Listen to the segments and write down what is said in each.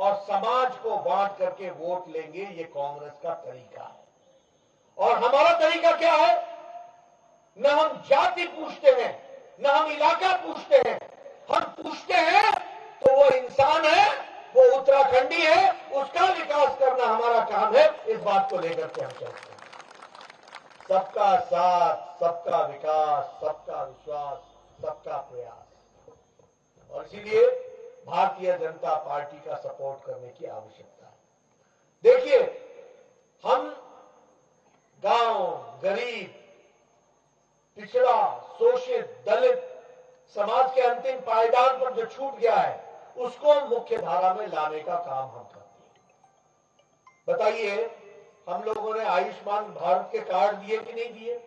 और समाज को बांट करके वोट लेंगे, ये कांग्रेस का तरीका है। और हमारा तरीका क्या है? न हम जाति पूछते हैं, न हम इलाका पूछते हैं, हम पूछते हैं तो वो इंसान है, वो उत्तराखंडी है, उसका विकास करना हमारा काम है। इस बात को लेकर के हम चलते हैं। सबका साथ, सबका विकास, सबका विश्वास, सबका प्रयास। और इसीलिए भारतीय जनता पार्टी का सपोर्ट करने की आवश्यकता है। देखिए, हम गांव, गरीब, पिछड़ा, शोषित, दलित समाज के अंतिम पायदान पर जो छूट गया है, उसको मुख्य धारा में लाने का काम हम करते हैं। बताइए, हम लोगों ने आयुष्मान भारत के कार्ड दिए कि नहीं दिए?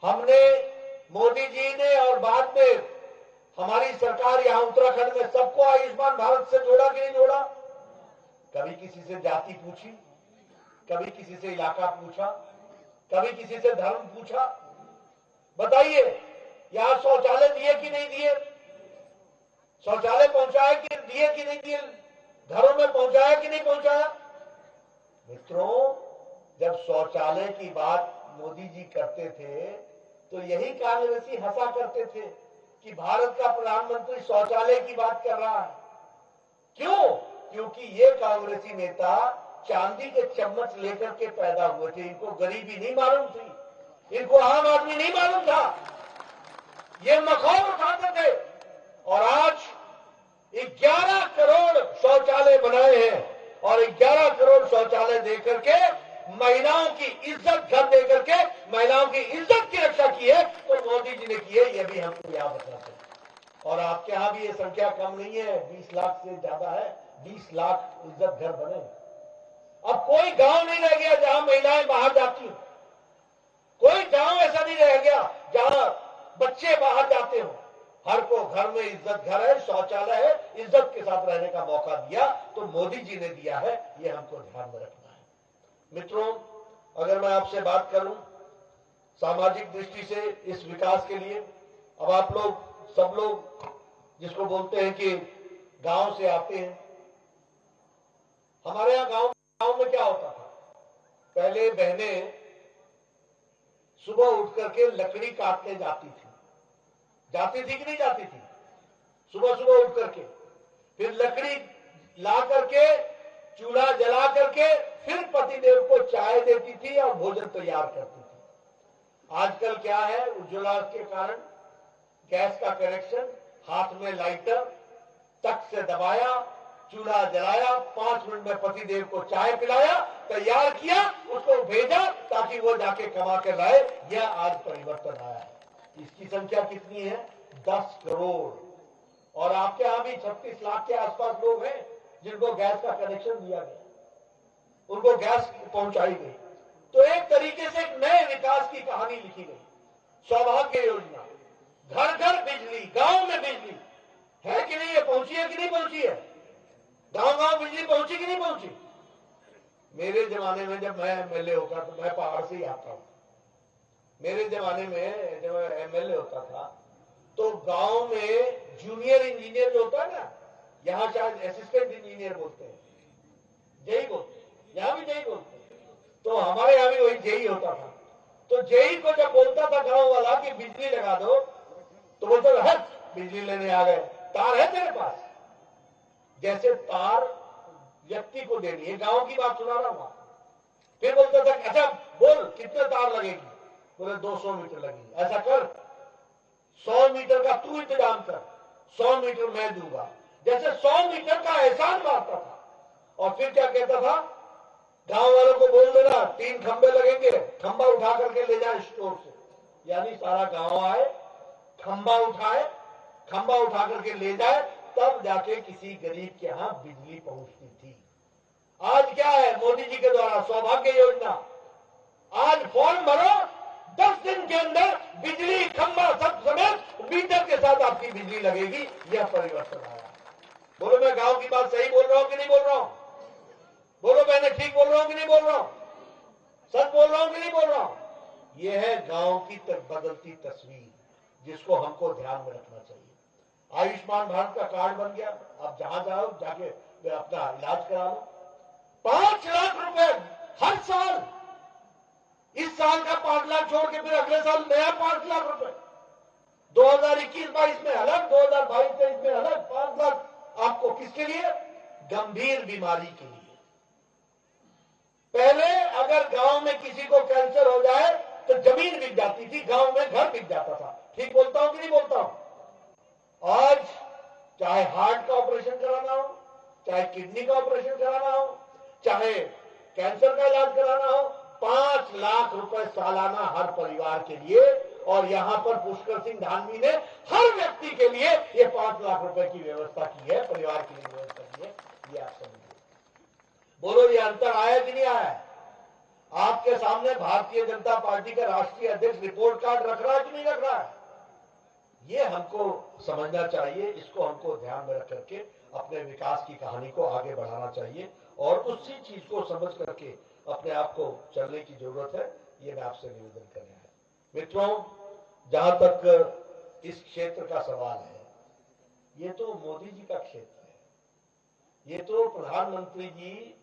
हमने, मोदी जी ने और बाद में हमारी सरकार यहां उत्तराखंड में सबको आयुष्मान भारत से जोड़ा कि नहीं जोड़ा? कभी किसी से जाति पूछी, कभी किसी से इलाका पूछा, कभी किसी से धर्म पूछा? बताइए, यहां शौचालय दिए कि नहीं दिए? शौचालय पहुंचाए कि दिए कि नहीं दिए? घरों में पहुंचाया कि नहीं पहुंचाया? मित्रों, जब शौचालय की बात मोदी जी करते थे तो यही कांग्रेसी हंसा करते थे कि भारत का प्रधानमंत्री शौचालय की बात कर रहा है। क्यों? क्योंकि ये कांग्रेसी नेता चांदी के चम्मच लेकर के पैदा हुए थे। इनको गरीबी नहीं मालूम थी, इनको आम आदमी नहीं मालूम था। ये मखौल उठाते थे। और आज 11 करोड़ शौचालय बनाए हैं, और 11 करोड़ शौचालय देकर के महिलाओं की इज्जत, घर देकर के महिलाओं की इज्जत की रक्षा की है, तो मोदी जी ने की है। ये भी हमको याद रखना चाहिए। और आपके यहां भी ये संख्या कम नहीं है, 20 लाख से ज्यादा है। 20 लाख इज्जत घर बने। अब कोई गांव नहीं रह गया जहां महिलाएं बाहर जाती हैं। कोई गांव ऐसा नहीं रह गया जहां बच्चे बाहर जाते हो। हर को घर में इज्जत घर है, शौचालय है, इज्जत के साथ रहने का मौका दिया तो मोदी जी ने दिया है। ये हमको ध्यान में रखना है। मित्रों, अगर मैं आपसे बात करूं सामाजिक दृष्टि से इस विकास के लिए, अब आप लोग सब लोग जिसको बोलते हैं कि गांव से आते हैं, हमारे यहां गांव में क्या होता था? पहले बहनें सुबह उठ करके लकड़ी काटने जाती थी कि नहीं जाती थी? सुबह सुबह उठ करके फिर लकड़ी ला करके चूल्हा जला करके फिर पतिदेव को चाय देती थी और भोजन तैयार करती थी। आजकल क्या है? उज्ज्वला के कारण गैस का कनेक्शन, हाथ में लाइटर, तक से दबाया, चूल्हा जलाया, 5 मिनट में पतिदेव को चाय पिलाया, तैयार किया, उसको भेजा ताकि वो जाके कमा कर लाए। यह आज परिवर्तन आया है। इसकी संख्या कितनी है? 10 करोड़। और आपके यहां भी 36 लाख के आसपास लोग हैं जिनको गैस का कनेक्शन दिया गया, उनको गैस पहुंचाई गई। तो एक तरीके से एक नए विकास की कहानी लिखी गई। सौभाग्य योजना, घर घर बिजली, गांव में बिजली है कि नहीं? है, पहुंची है कि नहीं पहुंची है? गांव गांव बिजली पहुंची कि नहीं पहुंची? मेरे जमाने में जब मैं एमएलए होता तो मैं पहाड़ से ही आता हूं। मेरे जमाने में जब एमएलए होता था तो गांव में जूनियर इंजीनियर जो होता है ना, यहां शायद असिस्टेंट इंजीनियर बोलते हैं, जेई बोलते हैं, यहां भी जेई बोलते हैं, तो हमारे यहां भी वही जेई होता था। तो जेई को जब बोलता था गांव वाला कि बिजली लगा दो, तो बोलता था बिजली लेने आ गए, तार है तेरे पास? जैसे तार व्यक्ति को देनी है, गांव की बात सुना रहा हूं। फिर बोलता था अच्छा बोल कितने तार लगेगी? बोले 200 मीटर लगेगी। ऐसा कर, 100 मीटर का तू इंतजाम कर, 100 मीटर मैं दूंगा। जैसे 100 मीटर का एहसान मारता था। और फिर क्या कहता था? गांव वालों को बोल देना 3 खंबे लगेंगे, खंबा उठा करके ले जाए स्टोर से। यानी सारा गांव आए, खंबा उठाए, खंबा उठा करके ले जाए, तब जाके किसी गरीब के यहां बिजली पहुंचती थी। आज क्या है? मोदी जी के द्वारा सौभाग्य योजना। आज फॉर्म भरो, 10 दिन के अंदर बिजली, खंबा सब समेत मीटर के साथ आपकी बिजली लगेगी। यह परिवर्तन आया। बोलो मैं गांव की बात सही बोल रहा हूं कि नहीं बोल रहा हूं? बोलो मैंने ठीक बोल रहा हूं कि नहीं बोल रहा हूं? सच बोल रहा हूं कि नहीं बोल रहा हूं? यह है गांव की बदलती तस्वीर, जिसको हमको ध्यान में रखना चाहिए। आयुष्मान भारत का कार्ड बन गया, आप जहां जाओ जाके अपना इलाज करा लो। 5 लाख रुपए हर साल। इस साल का 5 लाख छोड़ के फिर अगले साल नया 5 लाख रुपए। 2021-22 में अलग, 2022-23 में अलग 5 लाख आपको किसके लिए? गंभीर बीमारी के लिए। पहले अगर गांव में किसी को कैंसर हो जाए तो जमीन बिक जाती थी, गांव में घर बिक जाता था। ठीक बोलता हूं कि नहीं बोलता हूं? आज चाहे हार्ट का ऑपरेशन कराना हो, चाहे किडनी का ऑपरेशन कराना हो, चाहे कैंसर का इलाज कराना हो, 5 लाख रुपए सालाना हर परिवार के लिए। और यहां पर पुष्कर सिंह धामी ने हर व्यक्ति के लिए ये 5 लाख रुपए की व्यवस्था की है, परिवार के लिए व्यवस्था की है। ये आप समझिए। बोलो ये अंतर आया कि नहीं आया? आपके सामने भारतीय जनता पार्टी का राष्ट्रीय अध्यक्ष रिपोर्ट कार्ड रख रहा है कि नहीं रख रहा है? ये हमको समझना चाहिए, इसको हमको ध्यान में रख करके अपने विकास की कहानी को आगे बढ़ाना चाहिए और उसी चीज को समझ करके अपने आप को चलने की जरूरत है। ये मैं आपसे निवेदन कर रहा है। मित्रों, जहां तक इस क्षेत्र का सवाल है, ये तो मोदी जी का क्षेत्र है। ये तो प्रधानमंत्री जी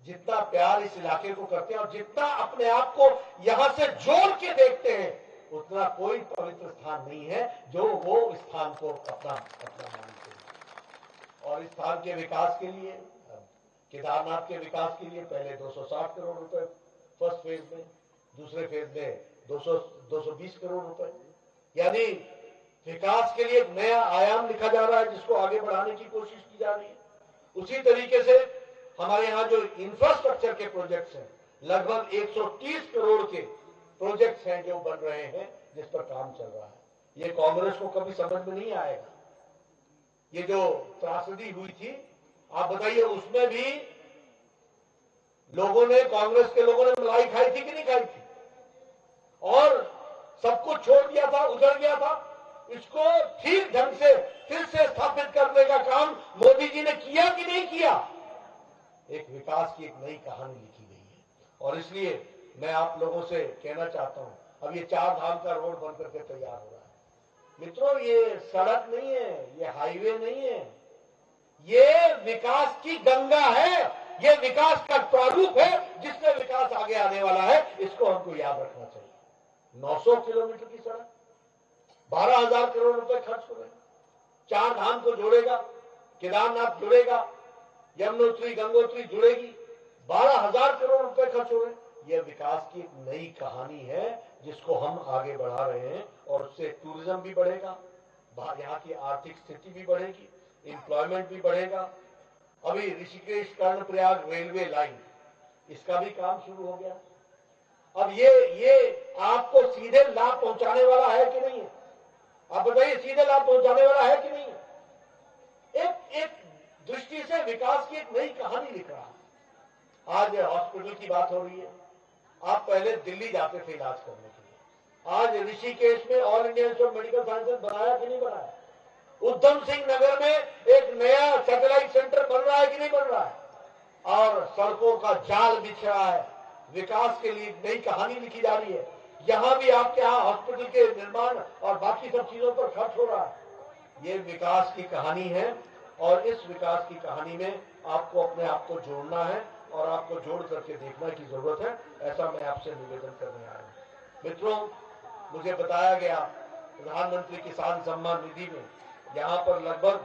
जितना प्यार इस इलाके को करते हैं और जितना अपने आप को यहां से जोड़ के देखते हैं, उतना कोई पवित्र स्थान नहीं है जो वो स्थान को अपना मानते हैं। और इस स्थान के विकास के लिए, केदारनाथ के विकास के लिए पहले 260 करोड़ रुपए फर्स्ट फेज में, दूसरे फेज में 220 करोड़ रुपए, यानी विकास के लिए एक नया आयाम लिखा जा रहा है जिसको आगे बढ़ाने की कोशिश की जा रही है। उसी तरीके से हमारे यहाँ जो इंफ्रास्ट्रक्चर के प्रोजेक्ट्स हैं, लगभग 130 करोड़ के प्रोजेक्ट्स हैं जो बन रहे हैं, जिस पर काम चल रहा है। ये कांग्रेस को कभी समझ में नहीं आएगा। ये जो त्रासदी हुई थी, आप बताइए, उसमें भी लोगों ने, कांग्रेस के लोगों ने मलाई खाई थी कि नहीं खाई थी? और सब कुछ छोड़ दिया था, उजड़ गया था। इसको ठीक ढंग से फिर से स्थापित करने का काम मोदी जी ने किया कि नहीं किया? एक विकास की एक नई कहानी लिखी गई है। और इसलिए मैं आप लोगों से कहना चाहता हूं, अब ये 4 धाम का रोड बन करके तैयार हो रहा है। मित्रों, ये सड़क नहीं है, ये हाईवे नहीं है, ये विकास की गंगा है, ये विकास का प्रारूप है जिससे विकास आगे आने वाला है। इसको हमको याद रखना चाहिए। 900 किलोमीटर की सड़क, 12,000 करोड़ रुपए खर्च हो रहे, 4 धाम को जोड़ेगा, केदारनाथ जुड़ेगा, यमुनोत्री गंगोत्री जुड़ेगी, 12,000 करोड़ रुपए खर्च हो रहे। यह विकास की एक नई कहानी है जिसको हम आगे बढ़ा रहे हैं और उससे टूरिज्म भी बढ़ेगा, यहाँ की आर्थिक स्थिति भी बढ़ेगी, एम्प्लॉयमेंट भी बढ़ेगा। अभी ऋषिकेश कर्णप्रयाग रेलवे लाइन, इसका भी काम शुरू हो गया। अब ये आपको सीधे लाभ पहुंचाने वाला है कि नहीं है? आप बताइए, सीधे लाभ पहुंचाने वाला है कि नहीं है? एक दृष्टि से विकास की एक नई कहानी लिख रहा है। आज हॉस्पिटल की बात हो रही है। आप पहले दिल्ली जाते थे इलाज करने के लिए, आज ऋषिकेश में all India institute of medical sciences बनाया कि नहीं बनाया? उधम सिंह नगर में एक नया सैटेलाइट सेंटर बन रहा है कि नहीं बन रहा है? और सड़कों का जाल बिछ रहा है, विकास के लिए नई कहानी लिखी जा रही है। यहां भी आपके यहाँ हॉस्पिटल के निर्माण और बाकी सब चीजों पर खर्च हो रहा है। ये विकास की कहानी है और इस विकास की कहानी में आपको अपने आप को जोड़ना है और आपको जोड़ करके देखने की जरूरत है। ऐसा मैं आपसे निवेदन करने आया हूं। मित्रों, मुझे बताया गया प्रधानमंत्री किसान सम्मान निधि में यहाँ पर लगभग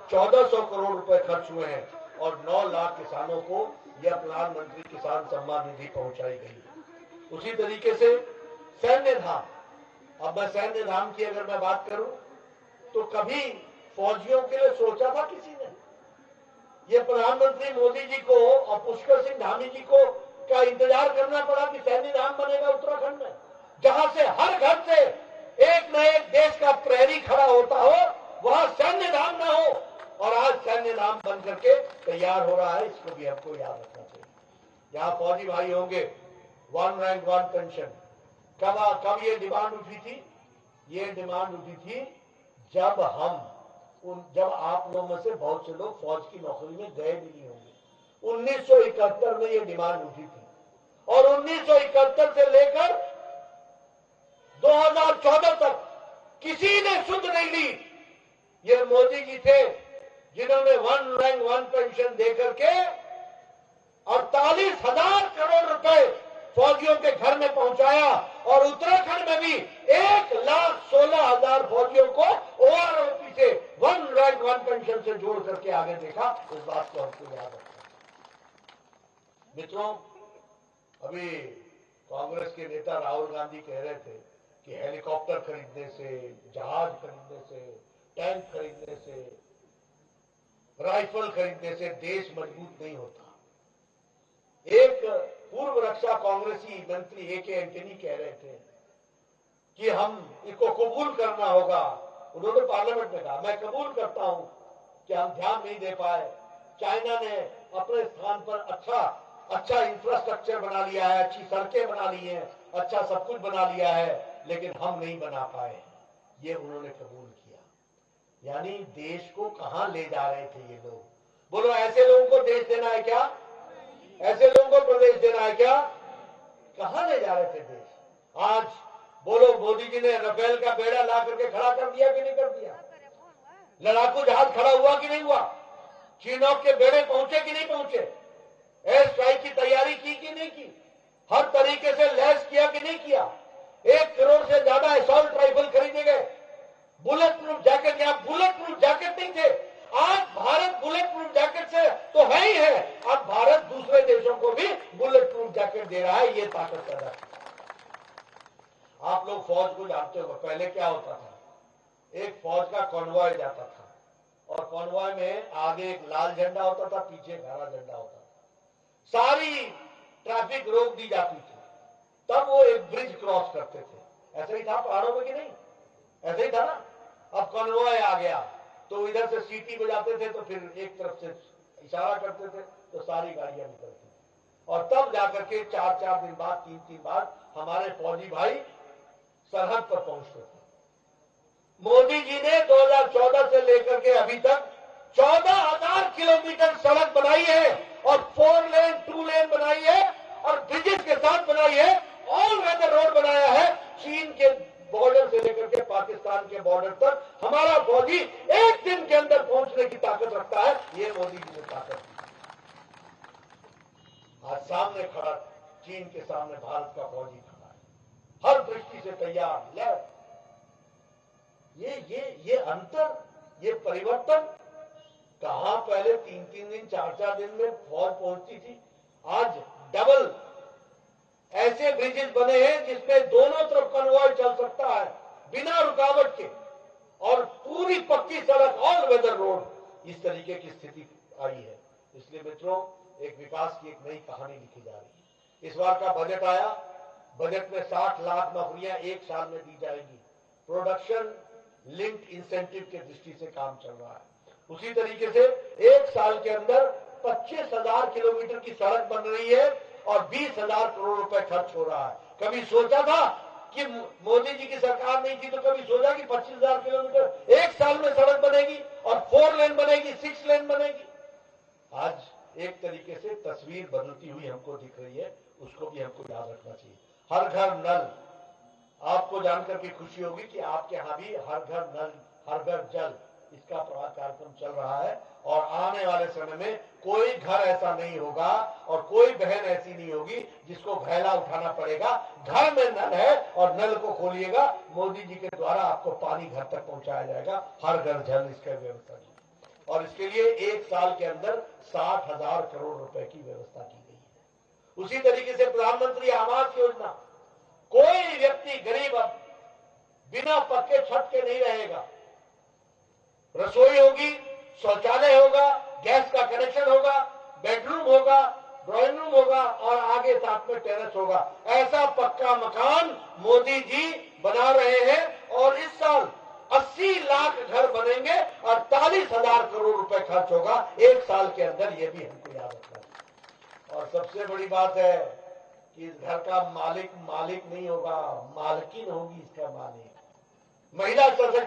1400 करोड़ रुपए खर्च हुए हैं और 9 लाख किसानों को यह प्रधानमंत्री किसान सम्मान निधि पहुंचाई गई। उसी तरीके से सैन्य धाम, अब मैं सैन्य धाम की अगर मैं बात करूं तो कभी फौजियों के लिए सोचा था किसी ने? ये प्रधानमंत्री मोदी जी को और पुष्कर सिंह धामी जी को का इंतजार करना पड़ा कि सैन्य धाम बनेगा उत्तराखंड में, जहां से हर घर से एक न एक देश का प्रहरी खड़ा होता हो, वहां सैन्य धाम न हो। और आज सैन्य धाम बन करके तैयार हो रहा है। इसको भी हमको याद रखना चाहिए। यहाँ फौजी भाई होंगे, 1 रैंक 1 पेंशन, कब ये डिमांड उठी थी? ये डिमांड उठी थी जब आप लोगों में से बहुत से लोग फौज की नौकरी में गए भी नहीं होंगे। 1971 में ये डिमांड उठी थी और 1971 से लेकर 2014 तक किसी ने सुध नहीं ली। ये मोदी जी थे जिन्होंने 1 रैंक 1 पेंशन देकर के 48,000 करोड़ रुपए फौजियों के घर में पहुंचाया और उत्तराखंड में भी 1,16,000 फौजियों को ओआरओपी से 1 रैंक 1 पेंशन से जोड़ करके आगे देखा। इस बात को हमको याद रखना। मित्रों, अभी कांग्रेस के नेता राहुल गांधी कह रहे थे कि हेलीकॉप्टर खरीदने से, जहाज खरीदने से, टैंक खरीदने से, राइफल खरीदने से देश मजबूत नहीं होता। एक पूर्व रक्षा कांग्रेसी मंत्री ए के एंटनी कह रहे थे कि हम इसको कबूल करना होगा। उन्होंने पार्लियामेंट में कहा, मैं कबूल करता हूं कि हम ध्यान नहीं दे पाए। चाइना ने अपने स्थान पर अच्छा इंफ्रास्ट्रक्चर बना लिया है, अच्छी सड़कें बना ली हैं, अच्छा सब कुछ बना लिया है, लेकिन हम नहीं बना पाए। ये उन्होंने कबूल किया। यानी देश को कहां ले जा रहे थे ये लोग? बोलो, ऐसे लोगों को देश देना है क्या? ऐसे लोगों को प्रदेश देना है क्या? कहां ले जा रहे थे देश? आज बोलो, मोदी जी ने राफेल का बेड़ा ला करके खड़ा कर दिया कि नहीं कर दिया? लड़ाकू जहाज खड़ा हुआ कि नहीं हुआ? चीनोक के बेड़े पहुंचे कि नहीं पहुंचे? एयर स्ट्राइक की तैयारी की कि नहीं की? हर तरीके से लैस किया कि नहीं किया? 1 करोड़ से ज्यादा असॉल्ट राइफल खरीदे गए। बुलेट प्रूफ जैकेट, या बुलेट प्रूफ जैकेट नहीं थे। आज भारत बुलेट प्रूफ जैकेट से तो है ही है, अब भारत दूसरे देशों को भी बुलेट प्रूफ जैकेट दे रहा है। ये ताकत पैदा। आप लोग फौज को जानते हो, पहले क्या होता था? एक फौज का कॉन्वॉय जाता था और कॉन्वॉय में आगे एक लाल झंडा होता था, पीछे एक हरा झंडा होता था। सारी ट्रैफिक रोक दी जाती थी, तब वो एक ब्रिज क्रॉस करते थे। ऐसा ही था पहाड़ों में कि नहीं? ऐसा ही था ना। अब कॉन्वॉय आ गया तो इधर से सीटी बजाते थे, तो फिर एक तरफ से इशारा करते थे तो सारी गाड़ियां निकलती थी। और तब जाकर के 4-4 दिन बाद, 3-3 बाद हमारे फौजी भाई सरहद पर पहुंचते थे। मोदी जी ने 2014 से लेकर के अभी तक 14,000 किलोमीटर सड़क बनाई है और 4 लेन 2 लेन बनाई है और ब्रिजेस के साथ बनाई है। ऑल वेदर रोड बनाया है। चीन के बॉर्डर से लेकर के पाकिस्तान के बॉर्डर तक हमारा फौजी एक दिन के अंदर पहुंचने की ताकत रखता है। ये मोदी जी ने ताकत दी। आज सामने खड़ा, चीन के सामने भारत का फौजी खड़ा है, हर दृष्टि से तैयार। ये अंतर, ये परिवर्तन कहां पहले 3-3 दिन, 4-4 दिन में फौज पहुंचती थी, आज डबल ऐसे ब्रिजेस बने हैं जिसमें दोनों तरफ कन्वॉय चल सकता है बिना रुकावट के, और पूरी पक्की सड़क, ऑल वेदर रोड। इस तरीके की स्थिति आई है। इसलिए मित्रों, एक विकास की एक नई कहानी लिखी जा रही है। इस बार का बजट आया, बजट में 60 लाख नौकरियां 1 साल में दी जाएगी। प्रोडक्शन लिंक्ड इंसेंटिव के दृष्टि से काम चल रहा है। उसी तरीके से 1 साल के अंदर 25,000 किलोमीटर की सड़क बन रही है और 20,000 करोड़ रुपए खर्च हो रहा है। कभी सोचा था कि मोदी जी की सरकार नहीं थी तो कभी सोचा कि 25,000 किलोमीटर 1 साल में सड़क बनेगी और 4 लेन बनेगी, 6 लेन बनेगी? आज एक तरीके से तस्वीर बदलती हुई हमको दिख रही है, उसको भी हमको याद रखना चाहिए। हर घर नल, आपको जानकर के खुशी होगी कि आपके यहां भी हर घर नल, हर घर जल, इसका कार्यक्रम चल रहा है। और आने वाले समय में कोई घर ऐसा नहीं होगा और कोई बहन ऐसी नहीं होगी जिसको घैला उठाना पड़ेगा। घर में नल है और नल को खोलिएगा, मोदी जी के द्वारा आपको पानी घर तक पहुंचाया जाएगा। हर घर जल, इसका व्यवस्था की। और इसके लिए 1 साल के अंदर 60,000 करोड़ रुपए की व्यवस्था की गई है। उसी तरीके से प्रधानमंत्री आवास योजना, कोई व्यक्ति गरीब अब बिना पक्के छत के नहीं रहेगा। रसोई होगी, शौचालय होगा, गैस का कनेक्शन होगा, बेडरूम होगा, ड्राइंग रूम होगा और आगे साथ में टेरेस होगा। ऐसा पक्का मकान मोदी जी बना रहे हैं और इस साल 80 लाख घर बनेंगे और 48,000 करोड़ रुपए खर्च होगा 1 साल के अंदर। ये भी हमको याद रखना है। और सबसे बड़ी बात है कि इस घर का मालिक नहीं होगा, मालकिन होगी इसका मालिक। महिला सशक्तिकरण